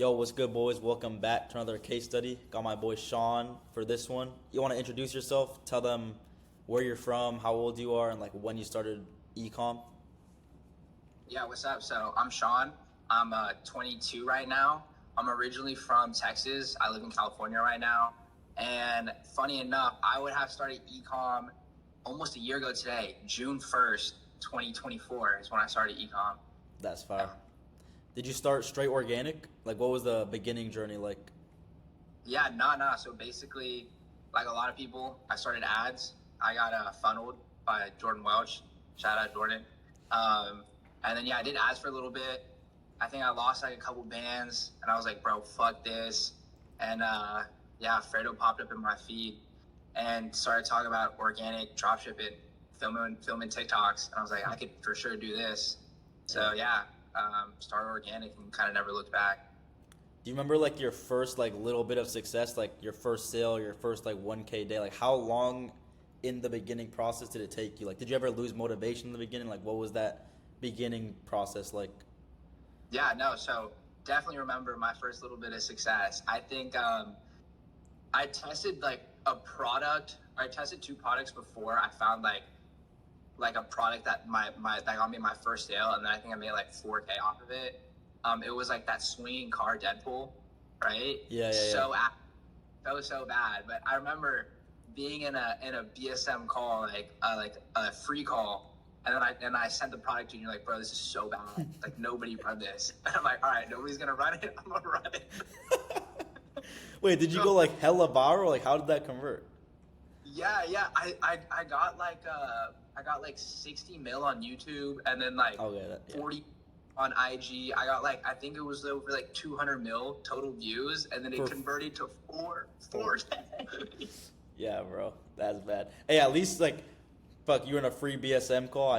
Yo, what's good, boys? Welcome back to another case study. Got my boy Sean for this one. You want to introduce yourself? Tell them where you're from, how old you are, and like when you started ecom. Yeah, what's up? So I'm Sean. I'm 22 right now. I'm originally from Texas. I live in California right now. And funny enough, I would have started ecom almost a year ago today. June 1st, 2024 is when I started ecom. That's fire. Did you start straight organic? Like, what was the beginning journey like? Yeah, nah. So basically, like a lot of people, I started ads. I got funneled by Jordan Welch. Shout out Jordan. Um, and then, yeah, I did ads for a little bit. I think I lost like a couple bands, and I was like, bro, fuck this. And yeah, Fredo popped up in my feed and started talking about organic dropshipping, filming TikToks. And I was like, I could for sure do this. So yeah, started organic and kind of never looked back. Do you remember like your first like little bit of success, like your first sale, your first like 1K day? Like, how long in the beginning process did it take you? Like, did you ever lose motivation in the beginning? Like, what was that beginning process like? Yeah, no. So definitely remember my first little bit of success. I think I tested like a product. I tested two products before I found like a product that that got me my first sale, and then I think I made like 4K off of it. It was like that swinging car Deadpool, right? Yeah. So bad. But I remember being in a BSM call, like a free call, and then I sent the product to you. And you're like, bro, this is so bad. Like nobody run this. And I'm like, all right, nobody's gonna run it. I'm gonna run it. Wait, did you go like hella viral? Like, how did that convert? Yeah. I got like 60 mil on YouTube, and then like Okay, yeah. 40 on IG. I got like, I think it was over like 200 mil total views, and then it converted to four. Yeah, bro, that's bad. Hey, at least like, fuck, you were in a free BSM call.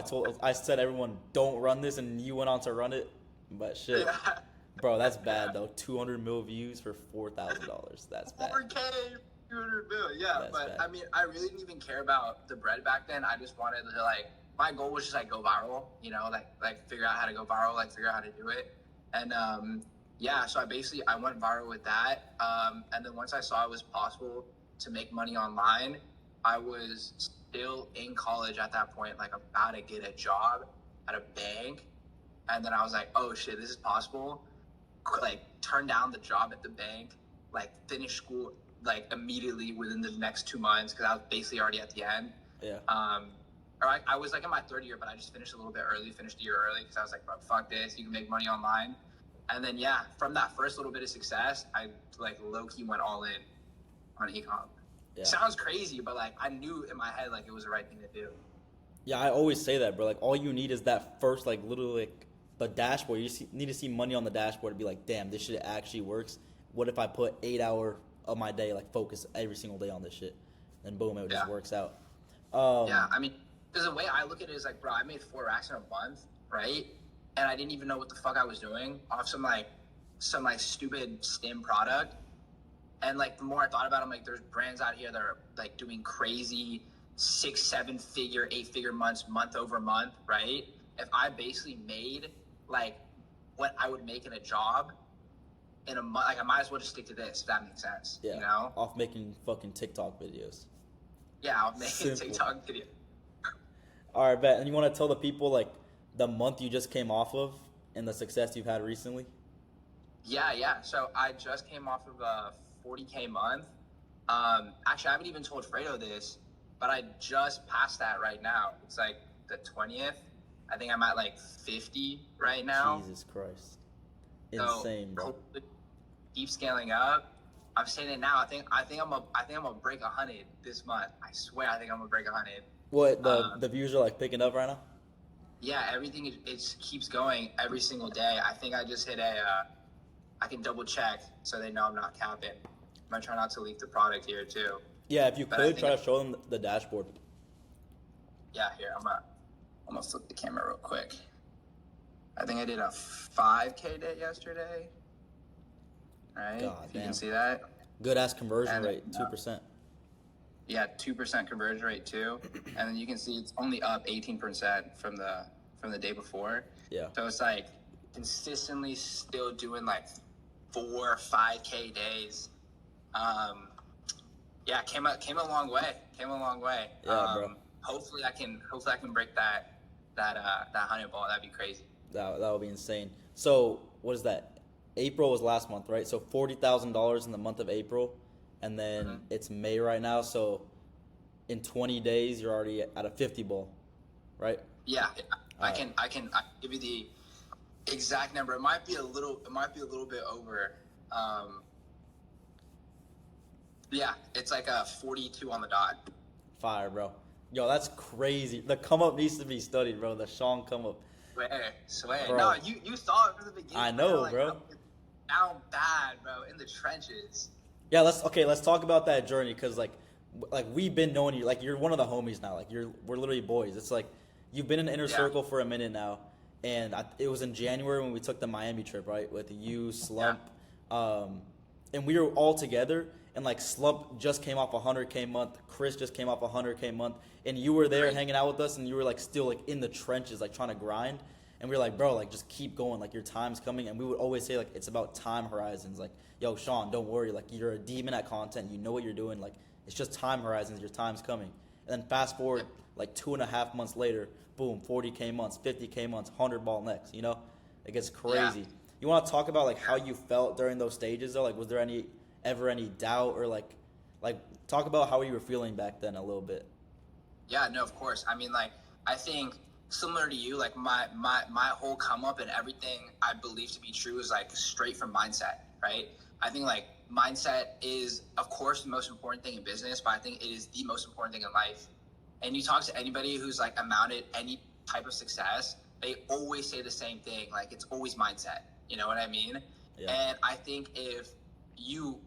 I said everyone don't run this, and you went on to run it. But shit, Yeah. bro, that's bad though. 200 mil views for $4,000. That's bad. 4K, 200 mil. Yeah, That's but bad. I mean, I really didn't even care about the bread back then. I just wanted to like, my goal was just like go viral, you know, like figure out how to go viral, like figure out how to do it. And yeah, so I went viral with that. And then once I saw it was possible to make money online, I was still in college at that point, like about to get a job at a bank. And then I was like, oh shit, this is possible. Like turn down the job at the bank, like finish school like immediately within the next 2 months, because I was basically already at the end. Yeah. Or I was like in my third year, but I just finished a little bit early, finished a year early, because I was like, bro, fuck this, you can make money online. And then yeah, from that first little bit of success, I like low key went all in on ecom. Yeah. Sounds crazy, but like I knew in my head like it was the right thing to do. Yeah, I always say that, bro. Like, all you need is that first, like, literally, like, the dashboard. Need to see money on the dashboard to be like, damn, this shit actually works. What if I put 8 hour of my day, like, focus every single day on this shit? Then boom, it just works out. Yeah, I mean, because the way I look at it is like, bro, I made 4 racks in a month, right? And I didn't even know what the fuck I was doing off some stupid stim product. And like the more I thought about it, I'm like, there's brands out here that are like doing crazy 6, 7 figure, 8 figure months, month over month, right? If I basically made like what I would make in a job in a month, like I might as well just stick to this, if that makes sense. Yeah. You know? Off making fucking TikTok videos. Yeah, I'll make a TikTok video. All right, bet. And you want to tell the people like the month you just came off of and the success you've had recently? Yeah. So I just came off of a 40K month. Actually, I haven't even told Fredo this, but I just passed that right now. It's like the 20th. I think I'm at like 50 right now. Jesus Christ. Insane, so, bro. Keep scaling up. I'm saying it now. I think I'm gonna break 100 this month. I swear, I think I'm gonna break 100. What the views are like picking up right now? Yeah, everything it keeps going every single day. I think I just hit I can double check so they know I'm not capping. I'm gonna try not to leak the product here too. Yeah, if you could try to show them the dashboard. Yeah, here I'm gonna flip the camera real quick. I think I did a 5K day yesterday. All right, God if you damn. can see that. Good ass conversion rate, 2%. Yeah, 2% conversion rate too, and then you can see it's only up 18% from the day before. Yeah. So it's like consistently still doing like 4 or 5K days. Yeah, came a long way. Came a long way. Yeah, bro. Hopefully I can break that 100 ball. That'd be crazy. That would be insane. So what is that? April was last month, right? So $40,000 in the month of April, and then it's May right now. So in 20 days, you're already at a 50 ball, right? Yeah, All I can give you the exact number. It might be a little bit over. Yeah, it's like a 42 on the dot. Fire, bro. Yo, that's crazy. The come up needs to be studied, bro. The Sean come up. Swear. Bro. No, you saw it from the beginning. I know, like, bro. I was down bad, bro, in the trenches. Yeah, let's talk about that journey, because like we've been knowing you, like you're one of the homies now, like we're literally boys. It's like you've been in the inner circle for a minute now, and it was in January when we took the Miami trip, right, with you, Slump, and we were all together, and like Slump just came off a 100K month, Chris just came off a 100K month, and you were there hanging out with us, and you were like still like in the trenches, like trying to grind. And we were like, bro, like just keep going, like your time's coming. And we would always say, like, it's about time horizons. Like, yo, Sean, don't worry, like you're a demon at content, you know what you're doing, like it's just time horizons, your time's coming. And then fast forward like 2.5 months later, boom, 40K months, 50K months, 100 ball next, you know? It gets crazy. Yeah. You want to talk about like how you felt during those stages though? Like was there ever any doubt, or like talk about how you were feeling back then a little bit? Yeah, no, of course. I mean, like, I think similar to you, like my whole come up and everything I believe to be true is like straight from mindset, right? I think like mindset is of course the most important thing in business, but I think it is the most important thing in life. And you talk to anybody who's like amounted any type of success, they always say the same thing. Like it's always mindset. You know what I mean? Yeah. And I think if you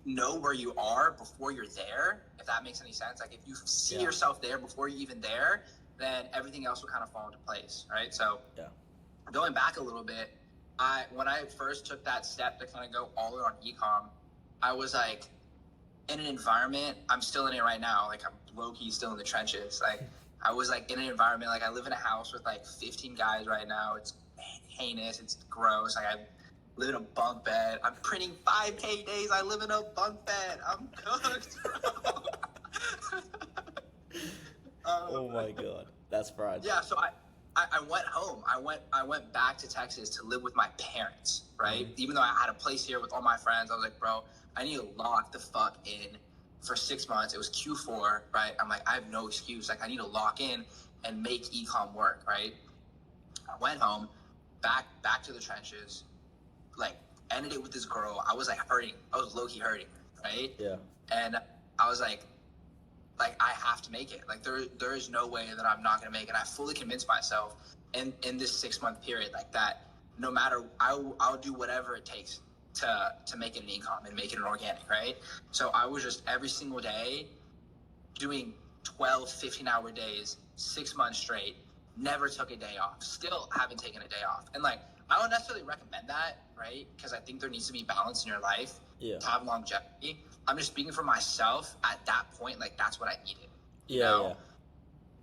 know where you are before you're there, if that makes any sense, like if you see yourself there before you're even there, then everything else will kind of fall into place, right? So going back a little bit, when I first took that step to kind of go all in on ecom, I was like in an environment, I'm still in it right now, like I'm low-key still in the trenches. Like I was like in an environment, like I live in a house with like 15 guys right now. It's heinous, it's gross. Like I live in a bunk bed. I'm printing 5K days. I live in a bunk bed. I'm cooked, bro. Oh my god, that's fried. Yeah, so I went home. I went back to Texas to live with my parents, right? Even though I had a place here with all my friends, I was like, bro, I need to lock the fuck in for 6 months. It was Q4, right? I'm like, I have no excuse. Like, I need to lock in and make ecom work, right? I went home, back to the trenches, like ended it with this girl. I was like hurting. I was low-key hurting, right? Yeah. And I was like I have to make it. Like there is no way that I'm not gonna make it. I fully convinced myself in this 6 month period, like that no matter I'll do whatever it takes to make it an ecom and make it an organic, right? So I was just every single day doing 12, 15-hour days, 6 months straight, never took a day off, still haven't taken a day off. And like I don't necessarily recommend that, right? Because I think there needs to be balance in your life to have longevity. I'm just speaking for myself at that point, like that's what I needed. You know?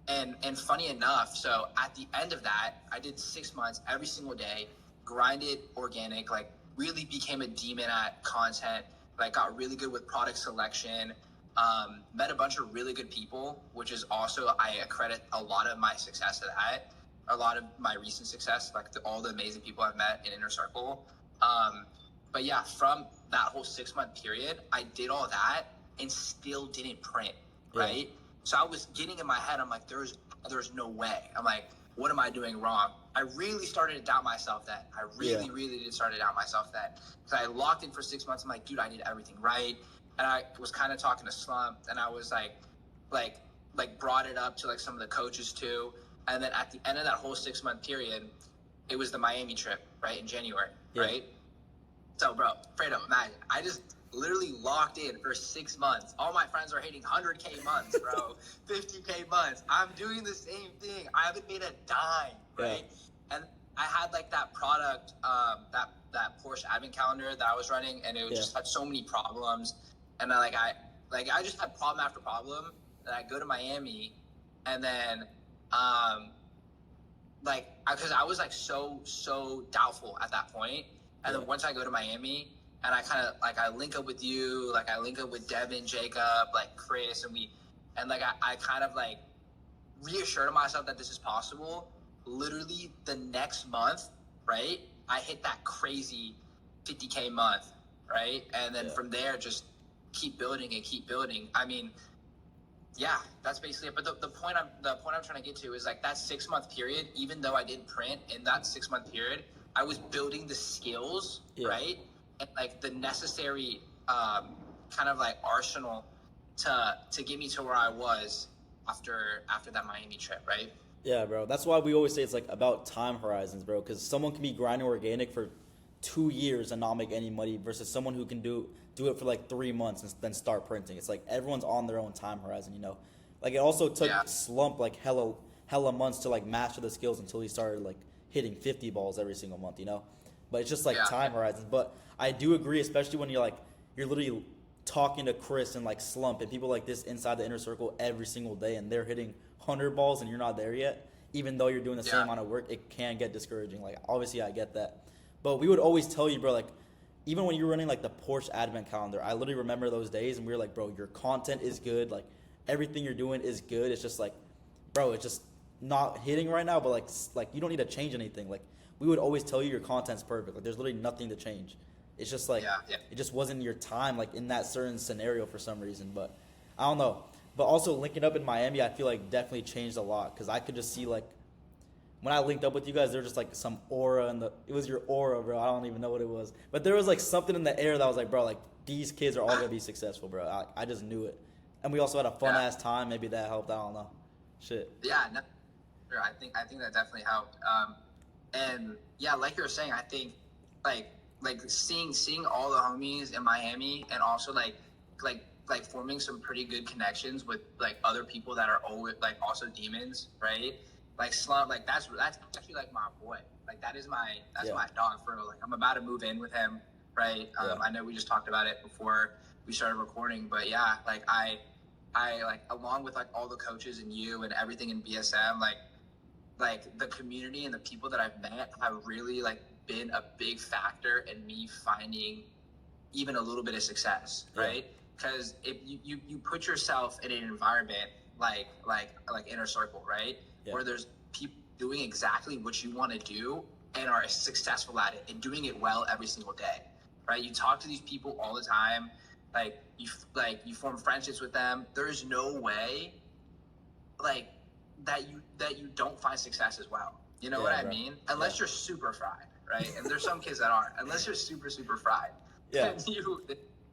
And funny enough, so at the end of that, I did 6 months every single day, grinded organic, like really became a demon at content, like got really good with product selection, met a bunch of really good people, which is also, I accredit a lot of my success to that, a lot of my recent success, like all the amazing people I've met in Inner Circle. But yeah, from that whole 6 month period, I did all that and still didn't print, right? So I was getting in my head, I'm like, there's no way. I'm like, what am I doing wrong? I really started to doubt myself then. I really did start to doubt myself then. Because I locked in for 6 months. I'm like, dude, I did everything right. And I was kind of talking to Slump, and I was like brought it up to like some of the coaches too. And then at the end of that whole 6 month period, it was the Miami trip, right, in January, right? So, bro, Fredo, imagine, I just literally locked in for 6 months. All my friends are hitting 100K months, bro, 50K months. I'm doing the same thing. I haven't made a dime, right? And I had like that product, that Porsche advent calendar that I was running, and it just had so many problems. And I just had problem after problem. And I go to Miami, and then because I was like so doubtful at that point. And Yeah. then once I go to Miami and I kind of like I link up with you, like I link up with Devin, Jacob, like Chris, and like I kind of like reassured myself that this is possible. Literally the next month, right? I hit that crazy 50K month, right? And then Yeah. from there, just keep building and keep building. I mean, yeah, that's basically it. But the point I'm trying to get to is like that 6 month period. Even though I didn't print in that 6 month period, I was building the skills, Yeah. right, and like the necessary kind of like arsenal to get me to where I was after that Miami trip, right? Yeah, bro. That's why we always say it's like about time horizons, bro. Because someone can be grinding organic for 2 years and not make any money versus someone who can do it for like 3 months and then start printing. It's like everyone's on their own time horizon, you know. Like it also took Yeah. Slump like hella months to like master the skills until he started like hitting 50 balls every single month, you know. But it's just like Yeah. time horizons. But I do agree, especially when you're literally talking to Chris and like Slump and people like this inside the inner circle every single day, and they're hitting 100 balls and you're not there yet. Even though you're doing the same Yeah. amount of work, it can get discouraging. Like obviously, I get that, but we would always tell you, bro. Like even when you were running like the Porsche Advent calendar, I literally remember those days, and we were like, bro, your content is good. Like everything you're doing is good. It's just like, bro, it's just not hitting right now. But like you don't need to change anything. Like we would always tell you your content's perfect. Like there's literally nothing to change. It's just like Yeah. it just wasn't your time like in that certain scenario for some reason. But I don't know. But also linking up in Miami, I feel like definitely changed a lot because I could just see like when I linked up with you guys, there was just like some aura it was your aura, bro. I don't even know what it was. But there was like something in the air that was like, bro, like these kids are all gonna be successful, bro. I just knew it. And we also had a fun Yeah. ass time. Maybe that helped. I don't know. Shit. Yeah, no, sure. I think that definitely helped. And yeah, like you were saying, I think like seeing all the homies in Miami, and also like forming some pretty good connections with like other people that are always like also demons, right? Like Slump, like that's actually like my boy. Like that's Yeah. my dog for real. Like I'm about to move in with him, right? Yeah. I know we just talked about it before we started recording, but yeah, like I like along with like all the coaches and you and everything in BSM, like the community and the people that I've met have really like been a big factor in me finding even a little bit of success, Yeah. right? Because if you put yourself in an environment like inner circle, right, Yeah. where there's people doing exactly what you want to do and are successful at it and doing it well every single day, right? You talk to these people all the time, like you form friendships with them. There's no way like that you don't find success as well. You know Yeah, what I bro. mean? Unless Yeah. you're super fried, right? And there's some kids that aren't. Unless you're super fried, Yeah. then you.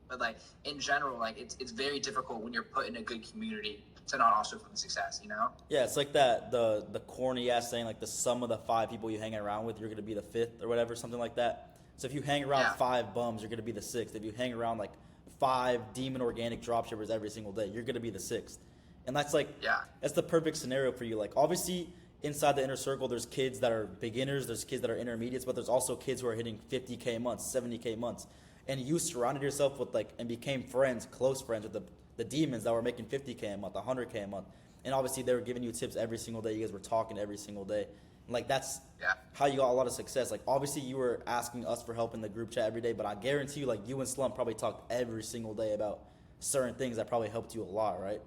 But like in general, like it's very difficult when you're put in a good community to not also find success. You know? Yeah, it's like that the corny ass saying like the sum of the 5 people you hang around with, you're gonna be the fifth or whatever, something like that. So if you hang around Yeah. 5 bums, you're gonna be the sixth. If you hang around like 5 demon organic dropshippers every single day, you're gonna be the sixth. And that's like Yeah. that's the perfect scenario for you. Like obviously inside the inner circle, there's kids that are beginners, there's kids that are intermediates, but there's also kids who are hitting 50K months, 70K months. And you surrounded yourself with like and became friends, close friends with the demons that were making 50K a month, 100K a month. And obviously they were giving you tips every single day. You guys were talking every single day. And like that's Yeah. how you got a lot of success. Like obviously you were asking us for help in the group chat every day, but I guarantee you like you and Slump probably talked every single day about certain things that probably helped you a lot, right?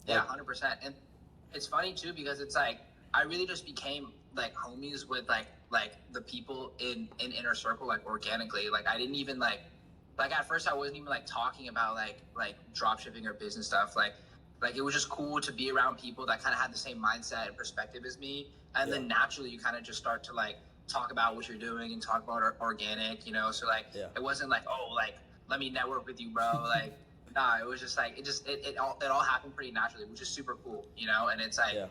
Yeah, Like, 100%. And it's funny too because it's like I really just became like homies with like the people in inner circle like organically. Like I didn't even like at first I wasn't even like talking about like drop shipping or business stuff. Like it was just cool to be around people that kind of had the same mindset and perspective as me. And Yeah. then naturally you kind of just start to like talk about what you're doing and talk about organic, you know. So like Yeah. it wasn't like, oh, like let me network with you, bro. Like nah, it was just like it all happened pretty naturally, which is super cool, you know. And it's like Yeah.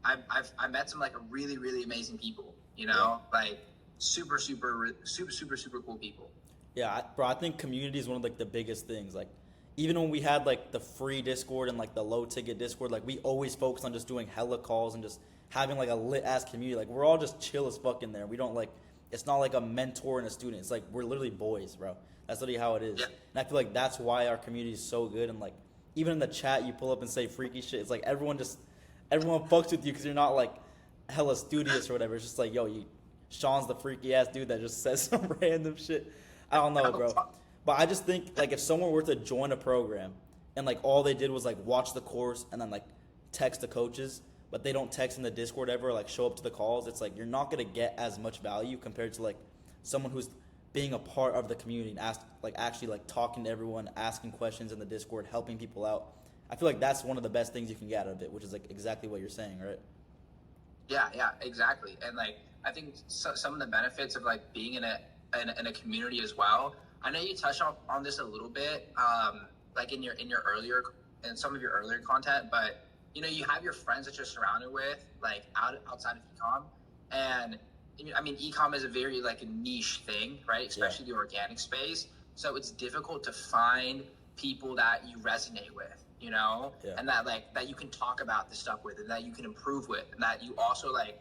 I met some like really really amazing people, you know, like super cool people. Yeah, bro, I think community is one of like the biggest things. Like, even when we had like the free Discord and like the low ticket Discord, like we always focused on just doing hella calls and just having like a lit ass community. Like we're all just chill as fuck in there. We don't like it's not like a mentor and a student. It's like we're literally boys, bro. That's literally how it is. Yeah. And I feel like that's why our community is so good. And like even in the chat, you pull up and say freaky shit. It's like everyone fucks with you because you're not like hella studious or whatever. It's just like yo, you Sean's the freaky ass dude that just says some random shit. I don't know, bro. But I just think like if someone were to join a program and like all they did was like watch the course and then like text the coaches, but they don't text in the Discord ever, like show up to the calls, it's like you're not gonna get as much value compared to like someone who's being a part of the community and actually like talking to everyone, asking questions in the Discord, helping people out. I feel like that's one of the best things you can get out of it, which is like exactly what you're saying, right? Yeah, exactly. And like I think some of the benefits of like being in a community as well. I know you touched on this a little bit, like in your earlier in some of your earlier content, but you know you have your friends that you're surrounded with like outside of ecom, and I mean ecom is a very like a niche thing, right? Especially the organic space. So it's difficult to find people that you resonate with, you know, and that like that you can talk about this stuff with, and that you can improve with, and that you also like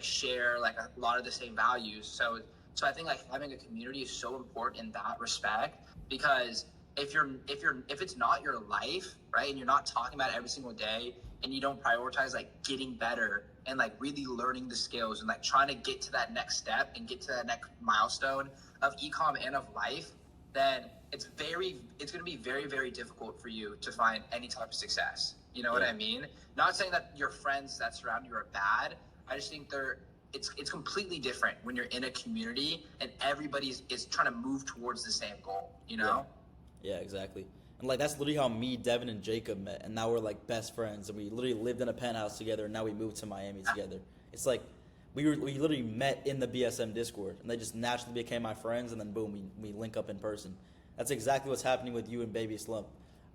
share like a lot of the same values. So I think like having a community is so important in that respect, because if it's not your life, right, and you're not talking about it every single day, and you don't prioritize like getting better and like really learning the skills and like trying to get to that next step and get to that next milestone of ecom and of life, then it's going to be very, very difficult for you to find any type of success. You know what I mean? Not saying that your friends that surround you are bad. I just think it's completely different when you're in a community and everybody is trying to move towards the same goal, you know? Yeah, exactly. And like that's literally how me, Devin, and Jacob met, and now we're like best friends, and we literally lived in a penthouse together, and now we moved to Miami together. It's like we literally met in the BSM Discord, and they just naturally became my friends, and then boom, we link up in person. That's exactly what's happening with you and Baby Slump.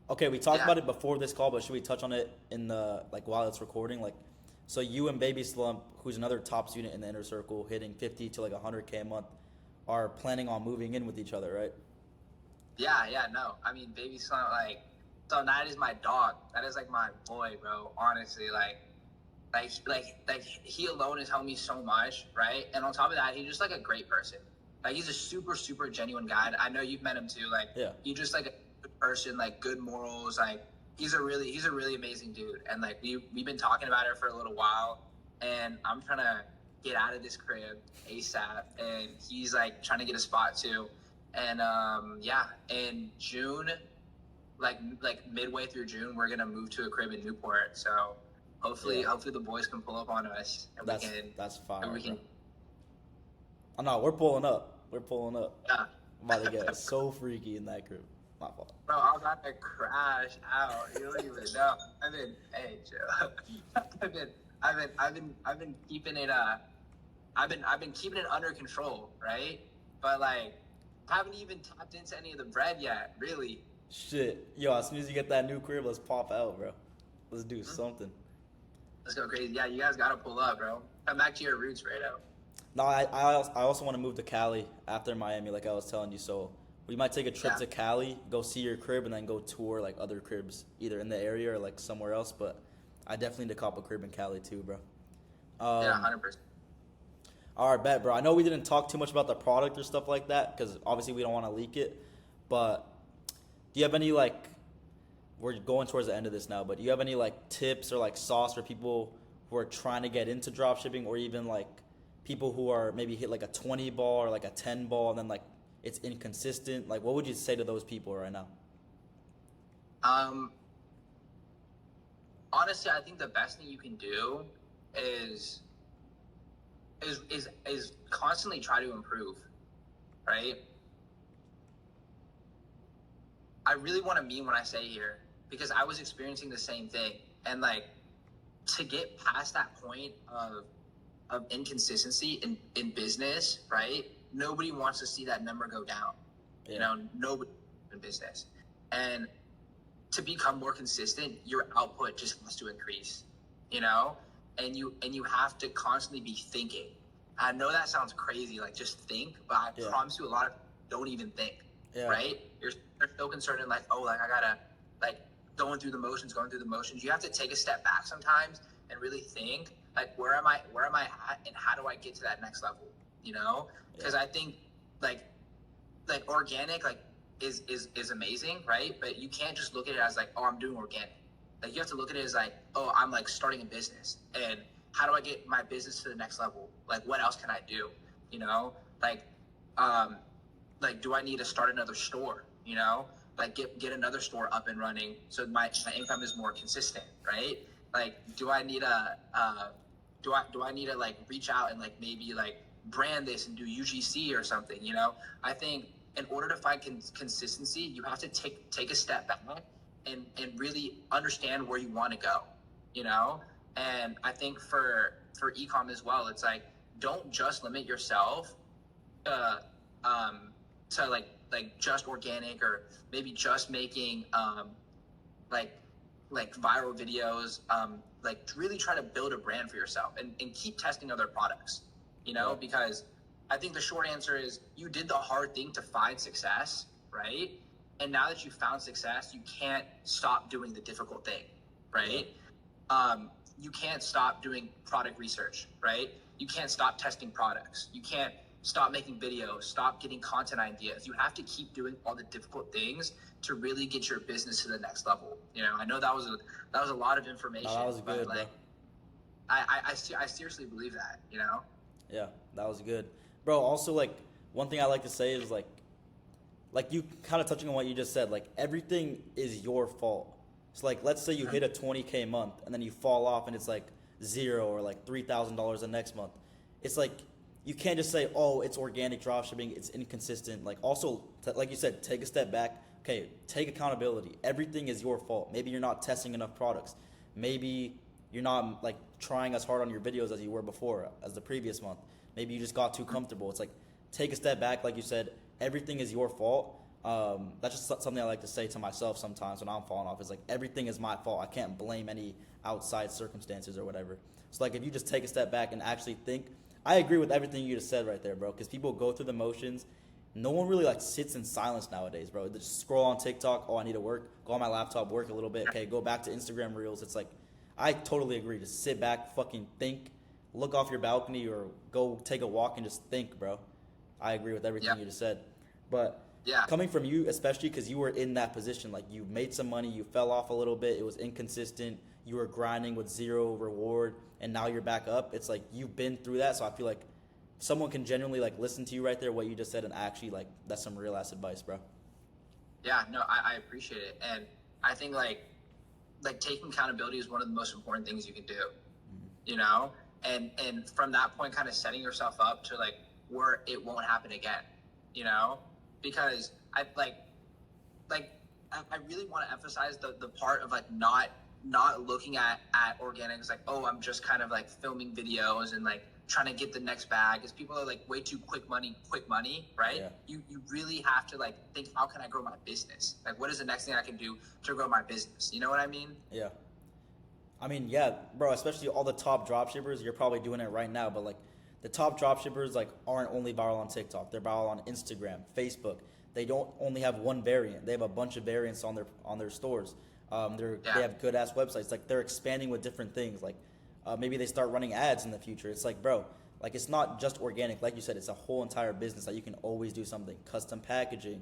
Okay, we talked about it before this call, but should we touch on it in the like while it's recording? Like, so you and Baby Slump, who's another top student in the inner circle, hitting 50 to like 100K a month, are planning on moving in with each other, right? Yeah, no. I mean, Baby Slump, like, so that is my dog. That is like my boy, bro. Honestly, like he alone has helped me so much, right? And on top of that, he's just like a great person. Like he's a super, super genuine guy. I know you've met him too. Like, he's just like a good person, like good morals. Like he's a really amazing dude. And like we've been talking about it for a little while, and I'm trying to get out of this crib ASAP, and he's like trying to get a spot too. And in June, like midway through June, we're gonna move to a crib in Newport. So hopefully the boys can pull up on us, and that's fine. And we can. Oh no, we're pulling up. We're pulling up. Yeah. I'm about to get so freaky in that crib. My fault. Bro, I'm about to crash out. You don't even know. Hey, Joe. I've been keeping it. I've been keeping it under control, right? But like, haven't even tapped into any of the bread yet, really. Shit, yo! As soon as you get that new crib, let's pop out, bro. Let's do something. Let's go crazy. Yeah, you guys gotta pull up, bro. Come back to your roots, Fredo. No, I also want to move to Cali after Miami, like I was telling you. So we might take a trip to Cali, go see your crib, and then go tour like other cribs, either in the area or like somewhere else. But I definitely need to cop a crib in Cali too, bro. Yeah, 100%. All right, bet, bro. I know we didn't talk too much about the product or stuff like that because obviously we don't want to leak it. But do you have any like? We're going towards the end of this now, but do you have any like tips or like sauce for people who are trying to get into dropshipping, or even like people who are maybe hit like a 20 ball or like a 10 ball and then like it's inconsistent? Like, what would you say to those people right now? Honestly, I think the best thing you can do is constantly try to improve, right? I really want to mean what I say here, because I was experiencing the same thing, and like to get past that point of inconsistency in business, right? Nobody wants to see that number go down. You know, nobody in business. And to become more consistent, your output just has to increase, you know? And you have to constantly be thinking. I know that sounds crazy, like just think, but I promise you a lot of people don't even think, right? They're so concerned in like, oh, like I gotta like going through the motions. You have to take a step back sometimes and really think, like, where am I at, and how do I get to that next level? You know, because I think like organic like is amazing, right? But you can't just look at it as like, oh, I'm doing organic. Like you have to look at it as like, oh, I'm like starting a business, and how do I get my business to the next level? Like, what else can I do? You know, um, do I need to start another store? You know, like get another store up and running so my income is more consistent, right? Like, do I need do I need to like reach out and like maybe like brand this and do UGC or something? You know, I think in order to find consistency, you have to take a step back and really understand where you want to go. You know, and I think for ecom as well, it's like don't just limit yourself to to like just organic or maybe just making like viral videos, like really try to build a brand for yourself and keep testing other products, you know, because I think the short answer is you did the hard thing to find success, right? And now that you've found success, you can't stop doing the difficult thing, right? You can't stop doing product research, right? You can't stop testing products. You can't stop making videos, stop getting content ideas. You have to keep doing all the difficult things to really get your business to the next level. You know, I know that was a lot of information. No, that was good, but like, bro. I seriously believe that, you know? Yeah, that was good, bro. Also, like one thing I like to say is like you kind of touching on what you just said. Like everything is your fault. So like let's say you hit a 20K month and then you fall off and it's like zero or like $3,000 the next month. It's like you can't just say, oh, it's organic dropshipping, it's inconsistent. Like also, like you said, take a step back. Okay, take accountability. Everything is your fault. Maybe you're not testing enough products. Maybe you're not like trying as hard on your videos as you were before, as the previous month. Maybe you just got too comfortable. It's like take a step back. Like you said, everything is your fault. That's just something I like to say to myself sometimes when I'm falling off. Is like everything is my fault. I can't blame any outside circumstances or whatever. So like if you just take a step back and actually think, I agree with everything you just said right there, bro. Because people go through the motions. No one really like sits in silence nowadays, bro. They just scroll on TikTok. Oh, I need to work. Go on my laptop, work a little bit. Okay, go back to Instagram Reels. It's like, I totally agree. Just sit back, fucking think, look off your balcony, or go take a walk and just think, bro. I agree with everything you just said. But coming from you, especially because you were in that position, like you made some money, you fell off a little bit, it was inconsistent, you were grinding with zero reward, and now you're back up. It's like you've been through that, so I feel like someone can genuinely like listen to you right there, what you just said, and actually like that's some real ass advice, bro. Yeah, no, I appreciate it. And I think like taking accountability is one of the most important things you can do, you know? And from that point, kind of setting yourself up to like where it won't happen again, you know? Because I really want to emphasize the part of like not looking at organic as like, oh, I'm just kind of like filming videos and like trying to get the next bag, because people are like way too quick money, right? You really have to like think, how can I grow my business? Like, what is the next thing I can do to grow my business? You know what I mean? Yeah. I mean, yeah, bro, especially all the top dropshippers, you're probably doing it right now, but like the top dropshippers like aren't only viral on TikTok, they're viral on Instagram, Facebook. They don't only have one variant. They have a bunch of variants on their stores. They have good ass websites. Like they're expanding with different things. Like maybe they start running ads in the future. It's like, bro, like it's not just organic. Like you said, it's a whole entire business that you can always do something. Custom packaging,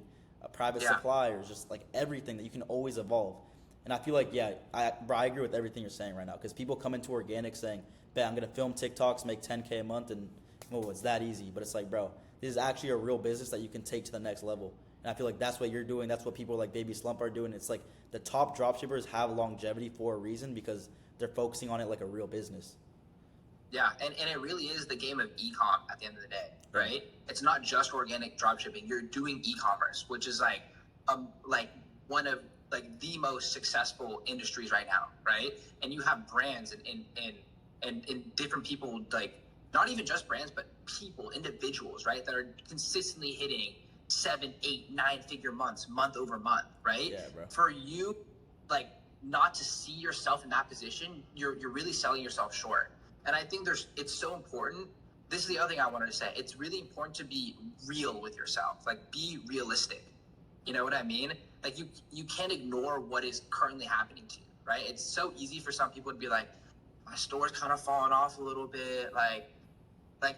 private suppliers, just like everything that you can always evolve. And I feel like, I agree with everything you're saying right now, because people come into organic saying, "Bet I'm gonna film TikToks, make 10K a month, and oh, it's that easy." But it's like, bro, this is actually a real business that you can take to the next level. And I feel like that's what you're doing. That's what people like Baby Slump are doing. It's like the top dropshippers have longevity for a reason, because they're focusing on it like a real business. Yeah, and it really is the game of ecom at the end of the day, right? It's not just organic dropshipping. You're doing e-commerce, which is like one of like the most successful industries right now, right? And you have brands and different people, like not even just brands, but people, individuals, right, that are consistently hitting 7, 8, 9-figure months, month over month, right? Yeah, bro. For you, like not to see yourself in that position, you're really selling yourself short. And I think it's so important. This is the other thing I wanted to say. It's really important to be real with yourself. Like be realistic. You know what I mean? Like you can't ignore what is currently happening to you, right? It's so easy for some people to be like, my store's kind of falling off a little bit. Like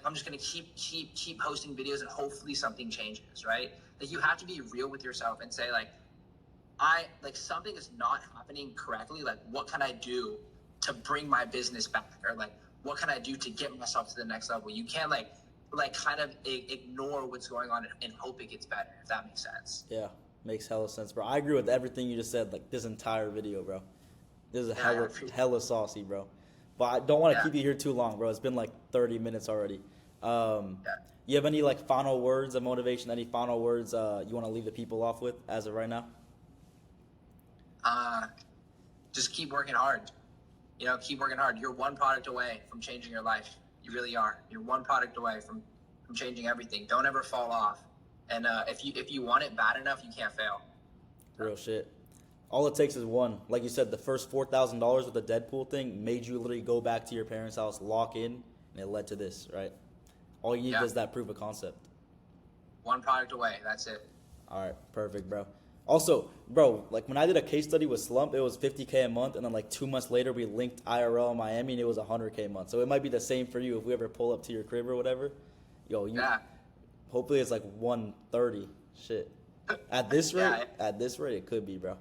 I'm just gonna keep posting videos and hopefully something changes, right? Like you have to be real with yourself and say like, something is not happening correctly. Like what can I do to bring my business back? Or like what can I do to get myself to the next level. You can't like kind of ignore what's going on and hope it gets better, if that makes sense. Yeah, makes hella sense, bro. I agree with everything you just said, like this entire video, bro. This is hella saucy, bro. But I don't want to keep you here too long, bro. It's been like 30 minutes already. You have any like final words of motivation? Any final words you want to leave the people off with as of right now? Just keep working hard. You know, keep working hard. You're one product away from changing your life. You really are. You're one product away from changing everything. Don't ever fall off. And if you want it bad enough, you can't fail. Real shit. All it takes is one. Like you said, the first $4,000 with the Deadpool thing made you literally go back to your parents' house, lock in, and it led to this, right? All you need is that proof of concept. One product away. That's it. All right, perfect, bro. Also, bro, like when I did a case study with Slump, it was $50K a month, and then like 2 months later, we linked IRL in Miami, and it was $100K a month. So it might be the same for you if we ever pull up to your crib or whatever. Yo, hopefully it's like 130. Shit. At this rate, it could be, bro.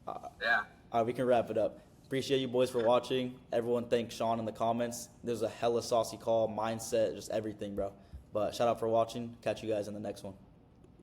All right, we can wrap it up. Appreciate you boys for watching. Everyone thank Sean in the comments. There's a hella saucy call, mindset, just everything, bro. But shout out for watching. Catch you guys in the next one.